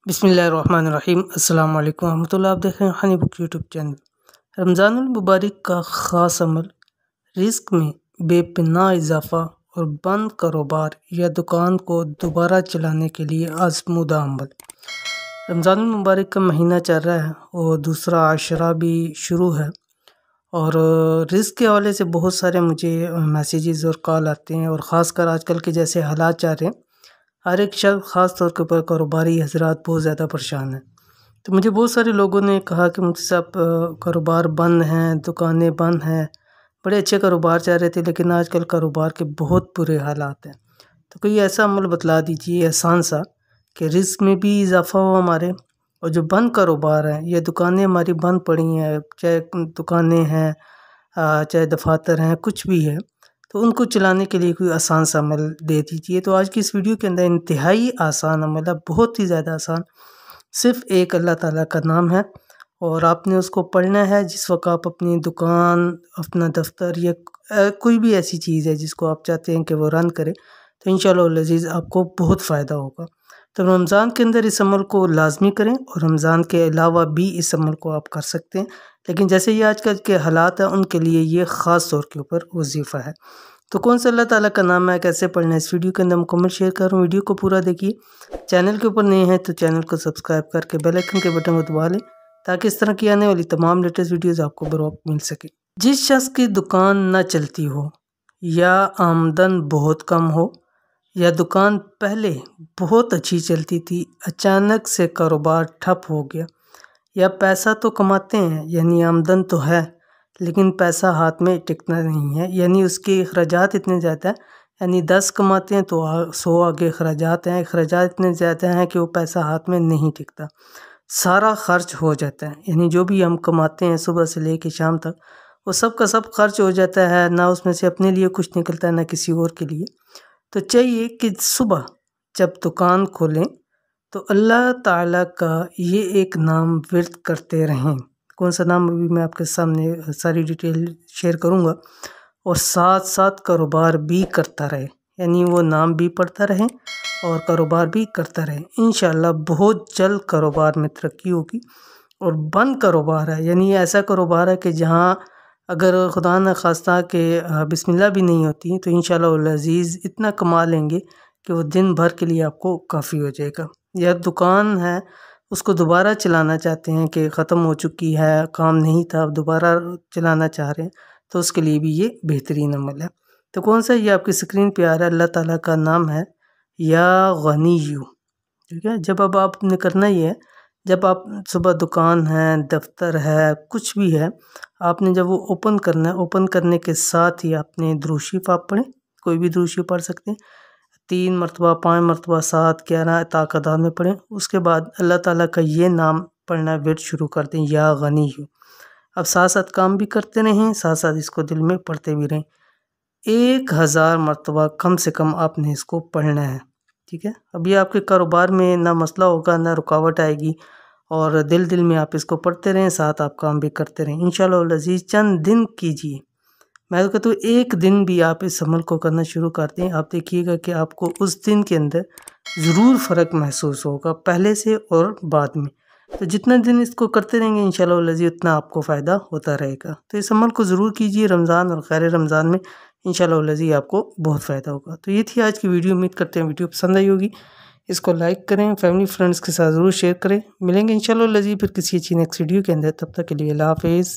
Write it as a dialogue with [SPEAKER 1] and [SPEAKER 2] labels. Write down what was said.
[SPEAKER 1] बिस्मिल्लाहिर्रहमानिर्रहीम। अस्सलाम वालेकुम रहमतुल्लाह। आप देख रहे हैं हनी बुक यूट्यूब चैनल। रमज़ानुल मुबारक का ख़ास अमल रिस्क में बेपनाह इजाफ़ा और बंद कारोबार या दुकान को दोबारा चलाने के लिए आज़मूदा अमल। रमज़ानुल मुबारक का महीना चल रहा है और दूसरा आशरा भी शुरू है और रिस्क के हवाले से बहुत सारे मुझे मैसेजेस और कॉल आते हैं और ख़ासकर आजकल के जैसे हालात चल रहे हैं, हर एक शख्स ख़ास तौर के ऊपर कारोबारी हज़रात बहुत ज़्यादा परेशान हैं। तो मुझे बहुत सारे लोगों ने कहा कि मुझसे सब कारोबार बंद हैं, दुकानें बंद हैं, बड़े अच्छे कारोबार चल रहे थे लेकिन आजकल कारोबार के बहुत बुरे हालात हैं। तो कोई ऐसा अमल बतला दीजिए आसान सा कि रिस्क में भी इजाफ़ा हो हमारे, और जो बंद कारोबार हैं या दुकानें हमारी बंद पड़ी हैं, चाहे दुकानें हैं चाहे दफातर हैं, कुछ भी है, तो उनको चलाने के लिए कोई आसान सा अमल दे दीजिए। तो आज की इस वीडियो के अंदर इंतहाई आसान अमल है, बहुत ही ज़्यादा आसान। सिर्फ़ एक अल्लाह ताला का नाम है और आपने उसको पढ़ना है जिस वक्त आप अपनी दुकान, अपना दफ्तर या कोई भी ऐसी चीज़ है जिसको आप चाहते हैं कि वो रन करे, तो इंशाअल्लाह अज़ीज़ आपको बहुत फ़ायदा होगा। तो रमज़ान के अंदर इस अमल को लाज़मी करें और रमज़ान के अलावा भी इस अमल को आप कर सकते हैं, लेकिन जैसे ये आजकल के हालात हैं उनके लिए ये ख़ास तौर के ऊपर वजीफ़ा है। तो कौन सा अल्लाह ताला का नाम है, कैसे पढ़ना है, इस वीडियो के अंदर मुकम्मल शेयर कर रहा हूँ। वीडियो को पूरा देखिए। चैनल के ऊपर नए हैं तो चैनल को सब्सक्राइब करके बेल आइकन के बटन को दबा लें ताकि इस तरह की आने वाली तमाम लेटेस्ट वीडियोज़ आपको बर वक्त मिल सके। जिस शख्स की दुकान ना चलती हो या आमदन बहुत कम हो या दुकान पहले बहुत अच्छी चलती थी, अचानक से कारोबार ठप हो गया, या पैसा तो कमाते हैं यानी आमदन तो है लेकिन पैसा हाथ में टिकना नहीं है, यानी उसके अखराजात इतने ज़्यादा हैं, यानी 10 कमाते हैं तो 100 आगे अखराजात हैं, अखराजात इतने ज़्यादा हैं कि वो पैसा हाथ में नहीं टिकता, सारा खर्च हो जाता है। यानी जो भी हम कमाते हैं सुबह से लेकर शाम तक वो सब का सब खर्च हो जाता है, ना उसमें से अपने लिए कुछ निकलता है ना किसी और के लिए। तो चाहिए कि सुबह जब दुकान खोलें तो अल्लाह ताला का ये एक नाम विर्द करते रहें। कौन सा नाम अभी मैं आपके सामने सारी डिटेल शेयर करूंगा, और साथ साथ कारोबार भी करता रहे, यानी वो नाम भी पढ़ता रहे और कारोबार भी करता रहे। इंशाल्लाह बहुत जल्द कारोबार में तरक्की होगी। और बंद कारोबार है यानी ऐसा कारोबार है कि जहाँ अगर खुदा न खास्ता के बिस्मिल्लाह भी नहीं होती तो इंशाल्लाह अज़ीज़ इतना कमा लेंगे कि वो दिन भर के लिए आपको काफ़ी हो जाएगा। या दुकान है उसको दोबारा चलाना चाहते हैं कि ख़त्म हो चुकी है, काम नहीं था, अब दोबारा चलाना चाह रहे हैं, तो उसके लिए भी ये बेहतरीन अमल है। तो कौन सा, ये आपकी स्क्रीन पे आ रहा है, अल्लाह ताला का नाम है या गनीयू। ठीक है, जब अब आपने करना ही है, जब आप सुबह दुकान है, दफ्तर है, कुछ भी है, आपने जब वो ओपन करना है, ओपन करने के साथ ही आपने दुरूद शरीफ आप पढ़ें, कोई भी दुरूद शरीफ पढ़ सकते हैं, 3 मरतबा, 5 मरतबा, 7, 11 तादाद में पढ़ें। उसके बाद अल्लाह ताला का ये नाम पढ़ना विर्द शुरू कर दें, या गनीयू। अब साथ साथ काम भी करते रहें, साथ साथ इसको दिल में पढ़ते भी रहें। 1000 मरतबा कम से कम आपने इसको पढ़ना है। ठीक है, अब ये आपके कारोबार में ना मसला होगा ना रुकावट आएगी, और दिल दिल में आप इसको पढ़ते रहें, साथ आप काम भी करते रहें। इंशाअल्लाह अज़ीज़ चंद दिन कीजिए, मैं तो कहता हूँ एक दिन भी आप इस अमल को करना शुरू कर दें, आप देखिएगा कि आपको उस दिन के अंदर ज़रूर फ़र्क महसूस होगा पहले से और बाद में। तो जितना दिन इसको करते रहेंगे इंशाअल्लाह अज़ीज़ उतना आपको फ़ायदा होता रहेगा। तो इस अमल को ज़रूर कीजिए रमज़ान और खैर रमज़ान में, इंशाअल्लाह अज़ीज़ आपको बहुत फ़ायदा होगा। तो ये थी आज की वीडियो, उम्मीद करते हैं वीडियो पसंद आई होगी। इसको लाइक करें, फैमिली फ्रेंड्स के साथ ज़रूर शेयर करें। मिलेंगे इंशाअल्लाह अज़ीज़ फिर किसी अच्छी नेक्स्ट वीडियो के अंदर, तब तक के लिए अल्लाह हाफ़िज़।